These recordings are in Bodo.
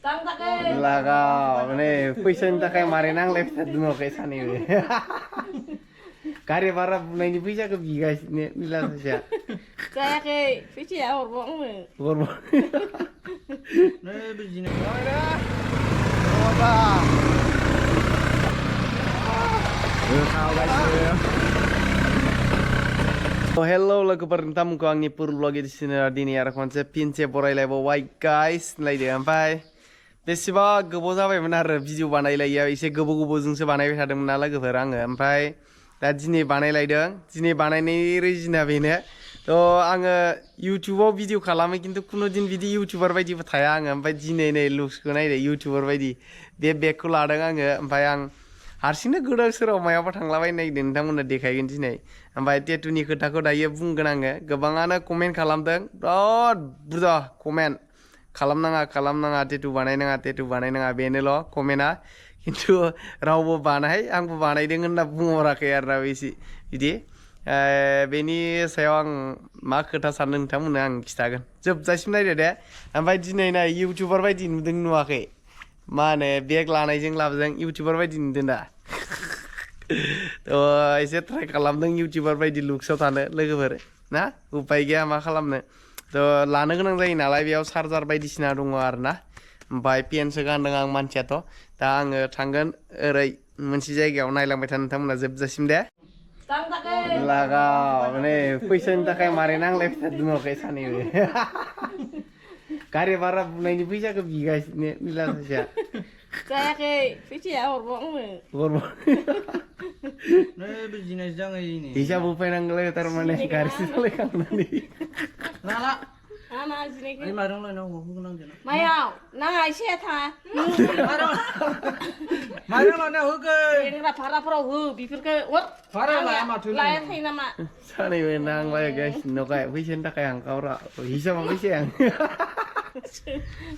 Lah kau, ini pesen tak kayak mari nang left dulu kayak sana ini. Karya para pemain bisa ke bigas ini lah saja. Saya ke visi ya hormon me. Hormon. Nah, begini. Coba. Kau guys. Oh hello lagu pertama ko angni pur vlog di sini dini arah konsep pince borai level white guys nilai dia sampai besiba gobo जाबाय मोन आरो भिडिअ बानायलायो एसे गोबो जोंसो बानायबाय थादोंमोन नालाय गोफोर आङो ओमफ्राय दा दिनै बानायलायदों दिनै बानायनायनि रिजोना बेनो थ' आङो इउटिउबाव भिडिअ खालामो खिन्थु कुनु दिन बिदि इउटिउबार बायदिबो थाया आङो ओमफ्राय दिनै नै लुक्सखौ नायदो इउटिउबार बायदि बे बेगखौ लादों आङो ओमफ्राय आं हारसिंनो गोदाव सोराव मायावबा थांलाबायनो नागिरदों नोंथांमोननो देखायगोन दिनै ओमफ्राय टेटुनि खोथाखौ दायो बुंगोन आङो गोबाङानो कमेन्ट खालामदों बिराद बुरजा कमेन्ट खालामनाङा टेटु बानायनाङा बेनोल' कमेन्टआ खिन्थु रावबो बानाय आंबो बानायदों होनना बुंहराखै आरोना बिदि बेनि सायाव आं मा खोथा सानदों नोंथांमोननो आं खिथागोन जोबजासिम नायदो दे ओमफ्राय दिनै नाय इउटिउबार बायदि नुदों नुवाखै मा होनो बेग लानायजों लाबोजों इउटिउबार बायदि नुदों दा थ' एसे ट्राइ खालामदों इउटिउबार बायदि लुक्सआव थानो लोगोफोर ना उपाय गैया मा खालामनो थ' लानो गोनां जायो नालाय बेयाव चार्जार बायदिसिना दङ आरोना ओमफ्राय पेन्टसो गानदों आं मानसियाथ' दा आङो थांगोन ओरै मोनसे जायगायाव नायलांबाय था नोंथांमोना जोबजासिम दे लागाव माने फैसानि थाखाय मारै नांलायबाय थादों न'खाय सानैबो गारि भारा बुनायनि फैसाखौ बिगासिनो निला सासेया जायाखै फैसाया हरबाव हरबाव Nah, begini jangan ini. हिसाब होफैनांगौलै थारमाने गारि सालायखांनानै Lala. Anak sini Ini marung lah, nong aku nong jana. Mayau, nang Aisyah ta. Marung lah, nong aku. Ini lah para hu, bibir ke wat. Para lah, amat dulu. Lain sih nama. सानैबो नांलाय guys न'खाय फैसानि थाखाय हांखावरा हिसाबा फैसाया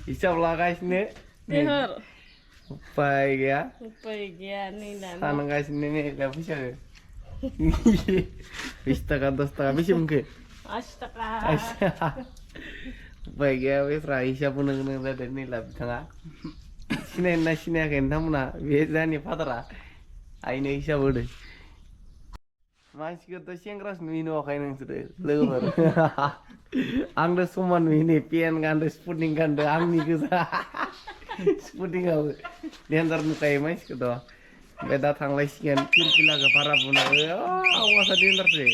हिसाब लागासिनो Behar. उपाय गैया Upaya nih dan. सानगासिनो नै दा फैसाखौ 20 थाखा 10 थाखा बेसे मोनखो Astaga. उपाय गैया बेफ्रा हिसाब होनो गोनां जादों नै ला बिथाङा सिनायना सिनायाखै नोंथांमोना बे जोंनि फादारा आइनो हिसाब होदों मानसिखौथ' सेंग्रासो नुयो नुवाखै नोंसोरो लोगोफोर आंनो समान नुयो नै पेन्ट गानदों स्पुटिं गानदों आंनि गोजा स्पुटिंआबो डेन्जार नुखायो मानसिखौथ' ओमफ्राय दा थांलायसिगोन फिरफिलाखौ भारा बुनाबो आवासा डेन्जारसो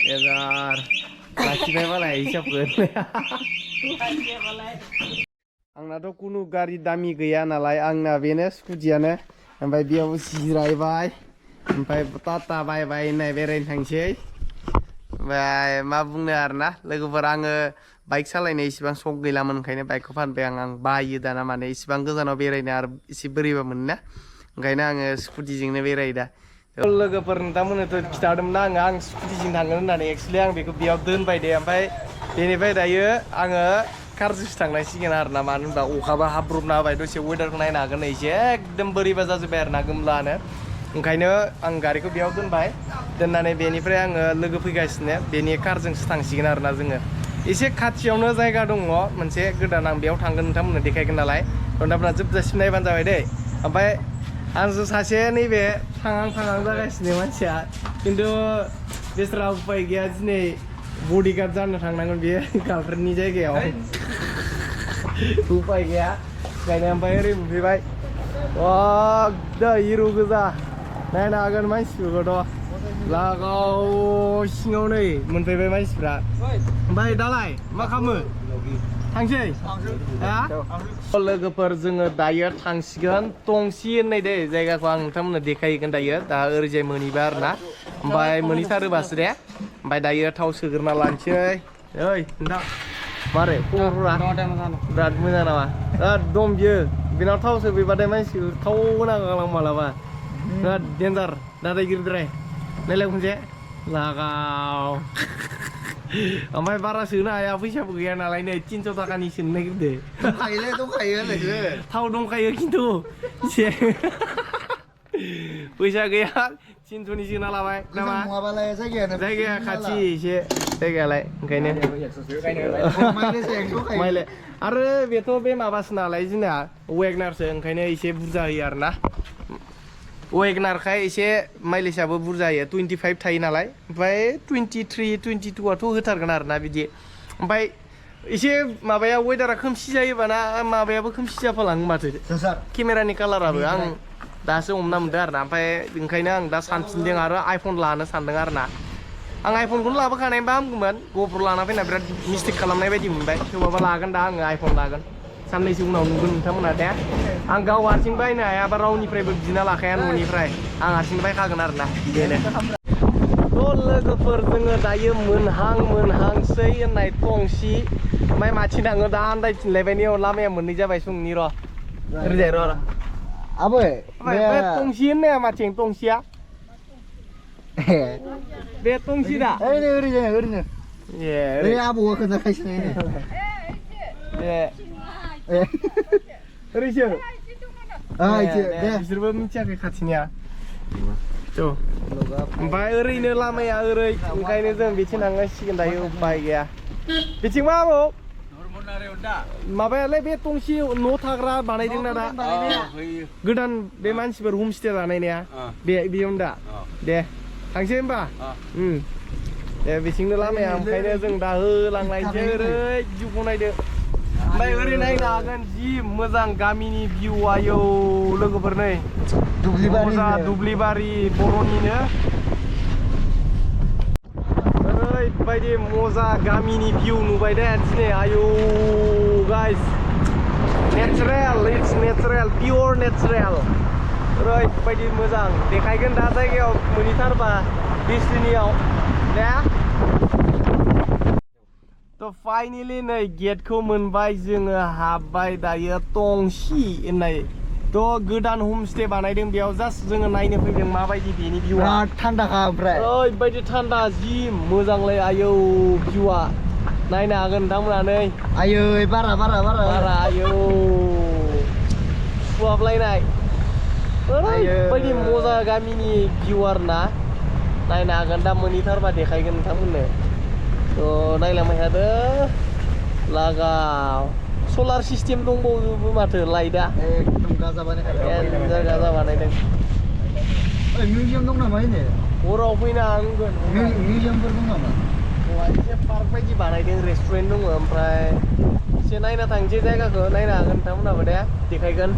डेन्जार लाखिबाय मालाय हिसाबखौ आंनाथ' कुनु गारि दामि गैया नालाय आंना बेनो स्कुटियानो ओमफ्राय बेयाव जिरायबाय ओमफ्राय टाटा बाय बाय होननाय बेरायनो थांसै ओमफ्राय मा बुंनो आरोना लोगोफोर आङो बाइक सालायनो इसिबां सक गैलामोन ओंखायनो बाइकखौ फानबाय आं बायो दाना माने इसिबां गोजानाव बेरायनो आरो एसे बोरैबा मोनोना ओंखायनो आङो स्कुटिजोंनो बेरायो दा लोगोफोर नोंथांमोननोथ' खिथादोंमोन आं स्कुटिजों थांगोन होननानै एक्सुवेलि आं बेखौ बेयाव दोनबाय दे ओमफ्राय बेनिफ्राय दायो आङो कारजोंसो थांनांसिगोन आरोना मानो होनबा अखाबो हाब्रबना होबाय दसे वेदारखौ नायनो हागोन एसे एकदम बोरैबा जाजोब्बाय आरोना गोमलानो ओंखायनो आं गारिखौ बेयाव दोनबाय दोननानै बेनिफ्राय आङो लोगो फैगासिनो बेनि कारजोंसो थांसिगोन आरोना जोङो एसे खाथियावनो जायगा दङ मोनसे गोदान आं बेयाव थांगोन नोंथांमोननो देखायगोन नालाय नोंथांमोना जोबजासिम नायबानो जाबाय दै ओमफ्राय आंजों सासे नैबे थांहां जागासिनो मानसिया खिन्थु बेस्रा उपाय गैया दिनै बडिगार्ड जानो थांनांगोन बेयो गार्लफ्रेन्डनि जायगायाव उपाय गैया ओंखायनो ओमफ्राय ओरै मोनफैबाय दा हिर' गोजा नायनो हागोन मानसिफोरखौथ' लागाव सिङाव नै मोनफैबाय मानसिफ्रा ओमफ्राय दालाय मा खालामो थांसै लोगोफोर जोङो दायो थांसिगोन टंसि होननाय दे जायगाखौ आं नोंथांमोननो देखायहैगोन दायो दा ओरैजाय मोनहैबाय आरोना ओमफ्राय मोनहैथारोबासो दे ओमफ्राय दायो थाव सोग्रोना लानोसै ओइ नोंथां मारै खबरफोरा बिराद मोजां नामा एकदम बियो बेनाव थाव सोफैबाथाय मानसिखौ थाव होनांगौ मालाबा बिराद डेन्जार दादागिरिद्राय नायलाय खनसे लागाव ओमफ्राय बारा सोनो हाया फैसाबो गैया नालाय नै 300 थाखानि सोनो नागिरदो दंखायो थाव दंखायो खिन्थु फैसा गैया थिनस'नि जोना लाबाय नामा नङाबालाय जायगायानो जायगाया खाथि एसे जायगायालाय ओंखायनो माइले आरो बेथ' बे माबासो नालाय जोंना वेगनारसो ओंखायनो एसे बुरजा होयो आरोना वेगनारखाय एसे माइलेजआबो बुरजा होयो 25 थायो नालाय ओमफ्राय 23 22आथ' होथारगोन आरोना बिदि ओमफ्राय एसे माबाया वेदारा खोमसि जायोबाना माबायाबो खोमसि जाफालाङो माथो केमेरानि कालाराबो आं दासो हमना मोनदों आरोना ओमफ्राय ओंखायनो आं दा सानफिनदों आरो आइफन लानो सानदों आरोना आं आइफनखौनो लाबोखानायबा हामगौमोन गप्र' लाना फैना बिराद मिस्टेक खालामनाय बायदि मोनबाय थेवबाबो लागोन दा आङो आइफन लागोन साननैसो उनाव नुगोन नोंथांमोना दे आं गाव हारसिं बायनो हायाबा रावनिफ्रायबो बिना लाखाया न'निफ्राय आं हारसिं बायखागोन आरोना बेनो थ' लोगोफोर जोङो दायो मोनहांसै होननाय टंसि ओमफ्राय माथि थाङो दा आन्दायफिनलायबाय लामाया मोननै जाबाय संनि र' ओरैजाय र' आबै टंसि होननाया माथिं टंसिया बे टंसि दा ओरैनो ए आबौआ खोन्थाखायसो ओरैसो दे बिसोरबो मिथियाखै खाथिनिया थ' ओमफ्राय ओरैनो लामाया ओरै ओंखायनो जों बिथिं थांनांसिगोन दायो उपाय गैया बिथिं मा आबौ माबायालाय बे टंसि न' थाग्रा बानायदोंना दा गोदान बे मानसिफोर हमस्टे बानायनाया बेयावनो दा दे थांसै होमबा दे बिथिंनो लामाया ओंखायनो जों दा होलांलायनोसै ओरै भिउखौ नायदो ओमफ्राय ओरै नायनो हागोन जि मोजां गामिनि भिउ आयौ लोगोफोर नै दुब्लिबारि बर'निनो ओरैबायदि मजा गामिनि भिउ नुबाय दे दिनै आयौ गाइस नेचारेल इट्स नेचारेल पियर नेचारेल ओरैबायदि मोजां देखायगोन दा जायगायाव मोनहैथारबा बिस्टिनियाव दे थ' फाइनेलि नै गेटखौ मोनबाय जोङो हाबबाय दायो टंसि होननाय थ' गोदान हमस्टे बानायदों बेयाव जास्ट जोङो नायनो फैदों माबायदि बेनि भिउआ थान्दाखा ओमफ्राय ओरैबायदि थान्दा जि मोजांलै आयौ भिउआ नायनो हागोन नोंथांमोना नै आयै बारा आयौ सुहाबलायनाय ओरैबायदि मजा गामिनि भिउ आरोना नायनो हागोन दा मोनहैथारबा देखायगोन नोंथांमोननो थ' नायलांबाय थादो लागाव सलार सिस्टेम दंबावो माथो लाइटआ एकदम गाजा बानायदों मिउजियाम दं नामा इने हराव फैनो हागोन मिउजियामफोर दं नामा एसे पार्क बायदि बानायदों रेस्टुरेन्ट दङ ओमफ्राय एसे नायना थांसै जायगाखौ नायनो हागोन नोंथांमोनाबो दे देखायगोन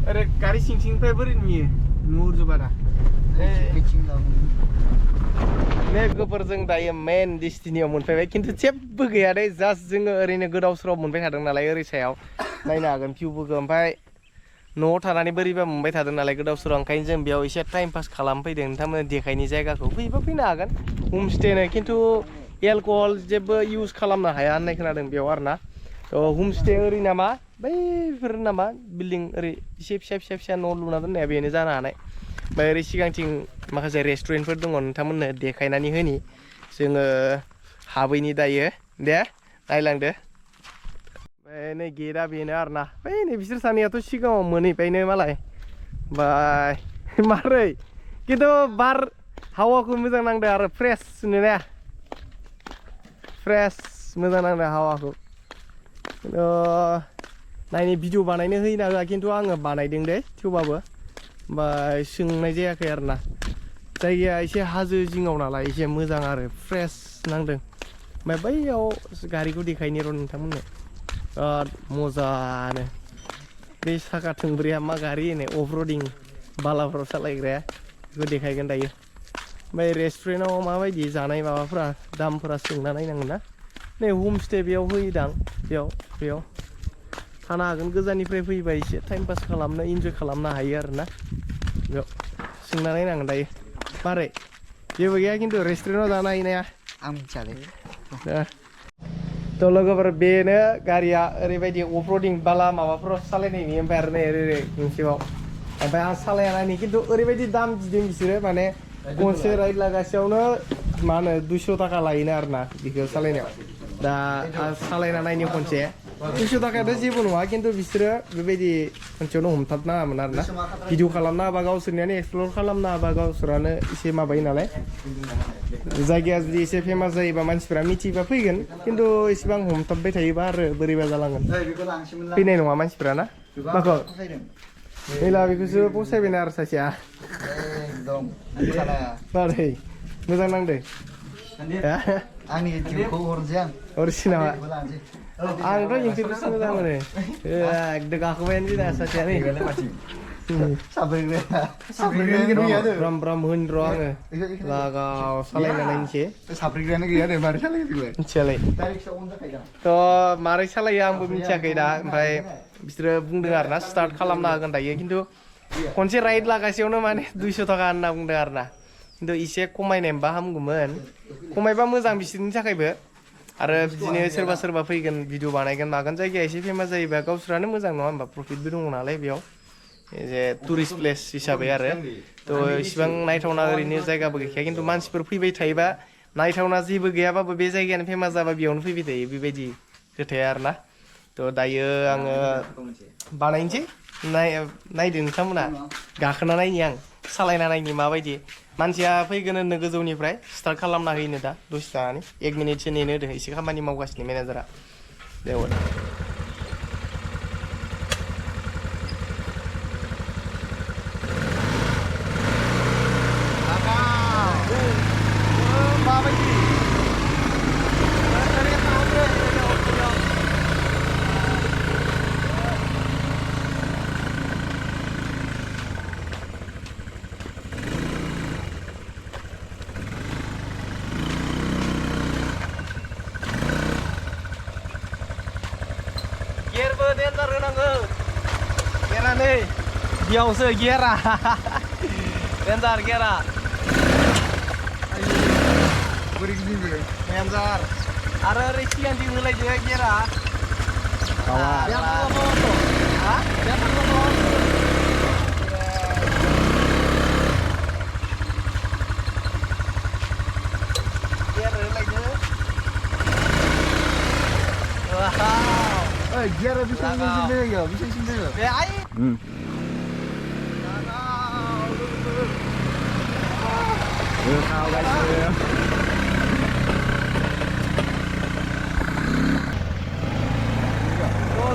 ओरै गारि सिंनिफ्राय बोरै नुयो नुहुरजोबा दा लोगोफोरजों दायो मेन डेस्टिनियाव मोनफैबाय खिन्थु जेबो गैया दे जास्ट जोङो ओरैनो गोदाव सोराव मोनबाय थादों नालाय ओरै सायाव नायनो हागोन भिउफोरखौ ओमफ्राय न'आव थानानै बोरैबा मोनबाय थादों नालाय गोदाव सोराव ओंखायनो जों बेयाव एसे टाइम पास खालामफैदों नोंथांमोन देखायनि जायगाखौ फैबा फैनो हागोन हमस्टेनो खिन्थु एलकहल जेबो इउज खालामनो हाया होननाय खोनादों बेयाव आरोना थ' हमस्टे ओरै नामा बैफोर नामा बिल्डिं ओरै एसे फिसा न' लुना दोननाया बेनो जानो हानाय ओमफ्राय ओरै सिगांथिं माखासे रेस्टुरेन्टफोर दङ नोंथांमोननो देखायनानै होनि जोङो हाबैनि दायो दे नायलांदो ओमफ्राय नै गेटआ बेनो आरोना बै नै बिसोर सानैयाथ' सिगाङाव मोनहैबायनो मालाय बाय मारै खिन्थु बार हावाखौ मोजां नांदों आरो फ्रेस नुनाया फ्रेस मोजां नांदों हावाखौ नायनि भिडिअ बानायनो होयो ना होआ खिन्थु आङो बानायदों दे थेवबाबो ओमफ्राय सोंनाय जायाखै आरोना जायगाया एसे हाजो जिङाव नालाय एसे मोजां आरो फ्रेस नांदों ओमफ्राय बैयाव गारिखौ देखायनि र' नोंथांमोननो बिराद मोजानो बे साखा थोंब्रैया मा गारि होनो अफरडिं बालाफ्राव सालायग्राया बेखौ देखायगोन दायो ओमफ्राय रेस्टुरेन्टआव माबायदि जानाय माबाफोरा दामफोरा सोंना नायनांगोन ना नै हमस्टे बेयाव होयोदां बेयाव थानो हागोन गोजाननिफ्राय फैबा एसे टाइम पास खालामनो इन्जय खालामनो हायो आरोना बेयाव सोंना नायनांगोन दायो मारै जेबो गैया खिन्थु रेस्टुरेन्टआव जानो हायोना आं मिथियालै थ' लोगोफोर बेनो गारिया ओरैबायदि अफरडिं बाला माबाफोराव सालायनायनि ओमफ्राय आरो नै ओरै गंसेयाव ओमफ्राय आं सालाया नायनि खिन्थु ओरैबायदि दाम बिदों बिसोरो माने गंसे राइड लागासेयावनो मा होनो 200 थाखा लायोनो आरोना बेखौ सालायनायाव दा आं सालायना नायनि खनसे दुइस' थाखायाथ' जेबो नङा खिन्थु बिसोरो बेबायदि खनसेयावनो हमथाबनाङामोन आरोना भिडिअ खालामना होबा गावसोरनियानो एक्सप्लर खालामना होबा गावसोरानो एसे माबायो नालाय जायगाया जुदि एसे फेमास जायोबा मानसिफोरा मिथिबा फैगोन खिन्थु एसेबां हमथाबबाय थायोबा आरो बोरैबा जालांगोन फैनाय नङा मानसिफोरा ना माखौ गैला बेखौसो फसायबायना आरो सासेया मारै मोजां नांदो आंनि जिउखौ हरनोसै आं हरसै नामा आंथ' इन्टारभिउसो मोजां मोनो एकदम गाखोबायानो जोंना सासेया नै ब्राम ब्राम होन र' आङो लागाव सालायना नायनोसै साब्रैग्रायानो गैया दे मारै सालायो मिथियालै थ' मारै सालायो आंबो मिथियाखै दा ओमफ्राय बिसोरो बुंदों आरो ना स्टार्ट खालामना होगोन दायो खिन्थु खनसे राइड लागासेयावनो माने 200 थाखा होनना बुंदों आरो ना खिन्थु एसे खमायनाय मोनबा हामगौमोन खमायबा मोजां बिसोरनि थाखायबो आरो बिदिनो सोरबा सोरबा फैगोन भिडिअ बानायगोन मागोन जायगाया एसे फेमास जायोबा गावसोरानो मोजां नङा होमबा प्रफिटबो दङ नालाय बेयाव जे टुरिस्ट प्लेस हिसाबै आरो थ' इसिबां नायथावना ओरैनो जायगाबो गैखाया खिन्थु मानसिफोर फैबाय थायोबा नायथावना जेबो गैयाबाबो बे जायगायानो फेमास जाबा बेयावनो फैबाय थायो बेबायदि खोथाया आरोना थ' दायो आङो बानायनोसै नायदो नोंथांमोना गाखोना नायनि आं सालायना नायनि माबायदि मानसिया फैगोन होननो गोजौनिफ्राय स्टार्ट खालामना होयोनो दा दसे थानानै 1 मिनिटसो नेनो होदो एसे खामानि मावगासिनो मेनेजारा बेयाव गियारबो देन्जार होनांगौ गियारा नै बेयावसो गियारा देन्जार गियारा बोरै गिदिंदो देन्जार आरो ओरै सिगांथिं होलायदो गियारा गियारा बेसेबां सिनदों बेसेबां सिनदों बे आइ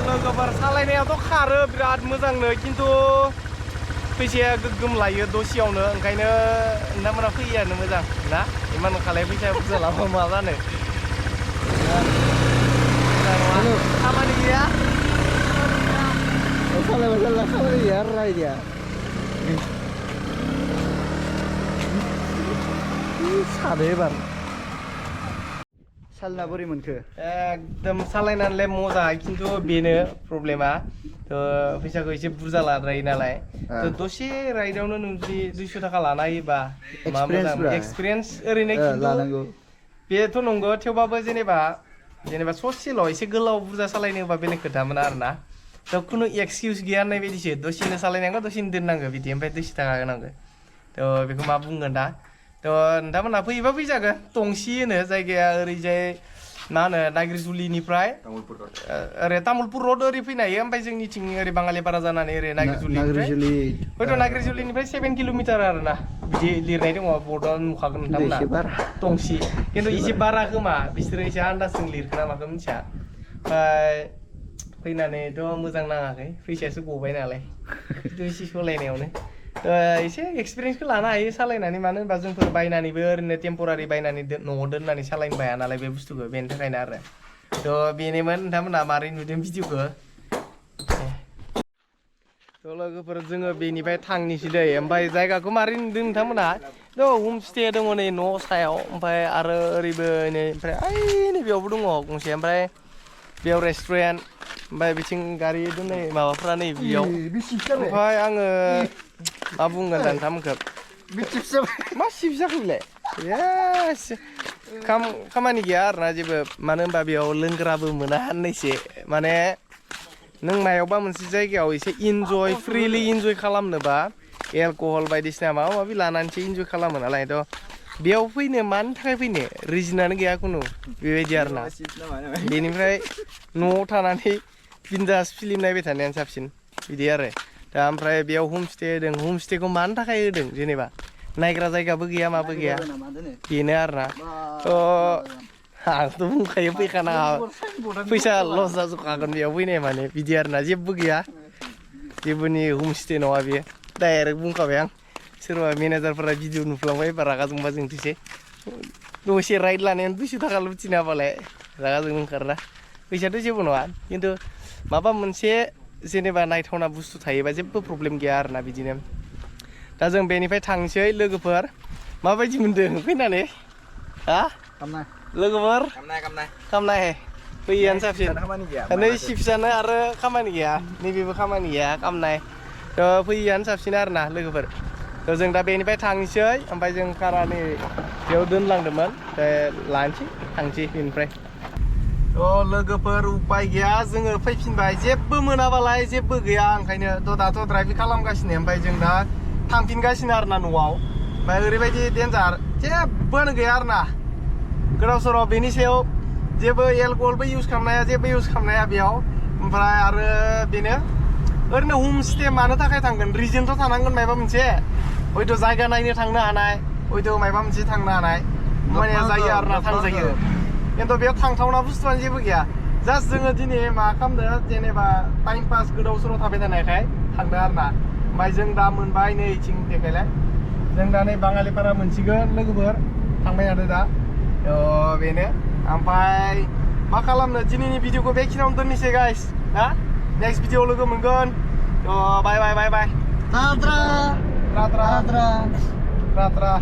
लोगोफोर सालायनायाथ' खारो बिराद मोजांनो खिन्थु फैसाया गोगोम लायो दसेयावनो ओंखायनो नोंथांमोना फैयानो मोजां ना इमान खालाय फैसाया बुरजा लाबा मा जानो खामानि गैया सालायबा खामानि गैया रायदिया सादो एबार सालना बोरै मोनखो एकदम सालायनानैलाय मोजां खिन्थु बेनो प्रब्लेमा फैसाखौ एसे बुरजा लाद्रायो नालाय दसे राइडआवनो नों जुदि 200 थाखा लाना होयोबा मा मोजां एक्सपिरियेन्स ओरैनो खिन्थु बेथ' नंगौ थेवबाबो जेनेबा ससेल' एसे गोलाव बुरजा सालायनोबा बेलेग खोथामोन आरोना थ' खुनु एक्सकिउस गैया होननाय बायदिसो दसेनो सालायनांगौ दसेनो दोननांगौ बिदि ओमफ्राय 200 थाखा होनांगौ थ' बेखौ मा बुंगोन दा थ' नोंथांमोनहा फैयोबा फैजागोन टंसि होनो जायगाया ओरैजाय मा होनो नागिरजुलिनिफ्राय ओरै तामुलपुर रड ओरै फैनो हायो ओमफ्राय जोंनिथिं ओरै बाङालिपारा जानानै ओरै नागिरजुलिनिफ्राय हयथ' नागिरजुलिनिफ्राय 7 किल'मिटार आरोना बिदि लिरनाय दङ बर्डआव नुखागोन नोंथांमोना टंसि खिन्थु एसे बारा खोमा बिसोरो एसे आन्दाजजों लिरखो ना माखो मिथिया ओमफ्राय फैनानैथ' मोजां नाङाखै फैसायासो गबाय नालाय खिन्थु एसे सालायनायावनो एसे एक्सपिरियेन्सखौ लानो हायो सालायनानै मानो होनबा जोंफोर बायनानैबो ओरैनो टेम्परारि बायनानै न'आव दोननानै सालायनो हाया नालाय बे बुस्थुखौ बेनि थाखायनो आरो थ' बेनोमोन नोंथांमोनहा मारै नुदों भिडिअखौ थ' लोगोफोर जोङो बेनिफ्राय थांनोसै दै ओमफ्राय जायगाखौ मारै नुदों नोंथांमोनहा थ' हमस्टे दङ नै न' सायाव ओमफ्राय आरो ओरैबो नै ओमफ्राय नै बेयावबो दङ गंसे ओमफ्राय बेयाव रेस्टुरेन्ट ओमफ्राय बिथिं गारि दोननाय माबाफ्रा नै बेयाव ओमफ्राय आङो मा बुंगोन दा नोंथांमोनखौ मा सिप जाखो बेलाय खामानि गैया आरोना जेबो मानो होनबा बेयाव लोंग्राबो मोना होननायसो माने नों मायावबा मोनसे जायगायाव एसे इन्जय फ्रिलि इन्जय खालामनोबा एलकहल बायदिसिना माबा माबि लानानैसो इन्जय खालामो नालाय थ' बेयाव फैनो मानि थाखाय फैनो रिजनानो गैया खुनु बेबायदि आरोना बेनिफ्राय न'आव थानानै बिन्दास फिल्म नायबाय थानायानो साबसिन बिदि आरो दा ओमफ्राय बेयाव हमस्टे होदों हमस्टेखौ मानि थाखाय होदों जेनेबा नायग्रा जायगाबो गैया माबो गैया बेनो आरोना आंथ' बुंखायो फैखानाङा फैसा लस जाजोबखागोन बेयाव फैनाय माने बिदि आरोना जेबो गैया जेबोनि हमस्टे नङा बेयो डाइरेक्ट बुंखाबाय आं सोरबा मेनेजारफोरा भिडिअ नुफ्लांबाय बा रागा जोंबा जोंथोसै दसे राइड लानायानो 200 थाखा लुथिना होबालाय रागा जोंनो ओंखारोना फैसायाथ' जेबो नङा खिन्थु माबा मोनसे जेनेबा नायथावना बुस्थु थायोबा जेबो प्रब्लेम गैया आरोना बिदिनो दा जों बेनिफ्राय थांसै लोगोफोर माबायदि मोनदों फैनानै हा लोगोफोर खामनाय फैयानो साबसिन नै सिप्सआनो आरो खामानि गैया नैबेबो खामानि गैया खामनाय थ' फैयानो साबसिन आरोना लोगोफोर थ' जों दा बेनिफ्राय थांसै ओमफ्राय जों कारा नै बेयाव दोनलांदोंमोन लानोसै थांसै बेनिफ्राय थ' लोगोफोर उपाय गैया जोङो फैफिनबाय जेबो मोनाबालाय जेबो गैया ओंखायनो थ' दाथ' ड्राइभिं खालामगासिनो ओमफ्राय जों दा थांफिनगासिनो आरोना न'आव ओमफ्राय ओरैबायदि डेन्जार जेबोआनो गैया आरोना गोदाव सोराव बेनि सायाव जेबो एलकहलबो इउज खालामनाया जेबो इउज खालामनाया बेयाव ओमफ्राय आरो बेनो ओरैनो हमस्टे मानो थाखाय थांगोन रिजनथ' थानांगोन माबा मोनसे हयथ' जायगा नायनो थांनो हानाय हयथ' माबा मोनसे थांनो हानाय माने जायो आरोना थांजायो खिन्थु बेयाव थांथावना बुस्थुआनो जेबो गैया जास्ट जोङो दिनै मा खालामदों जेनेबा टाइम पास गोदाव सोराव थाबाय थानायखाय थांदों आरोना ओमफ्राय जों दा मोनबाय नै इथिं देखायलाय जों दा नै बाङालिपारा मोनसिगोन लोगोफोर थांबाय थादों दा बेनो ओमफ्राय मा खालामनो दिनैनि भिडिअखौ बेखिनियावनो दोननोसै गाइस ना नेक्स्ट भिडिअ लोगो मोनगोन बाय बाय बाय बाय Tatra. रात्रा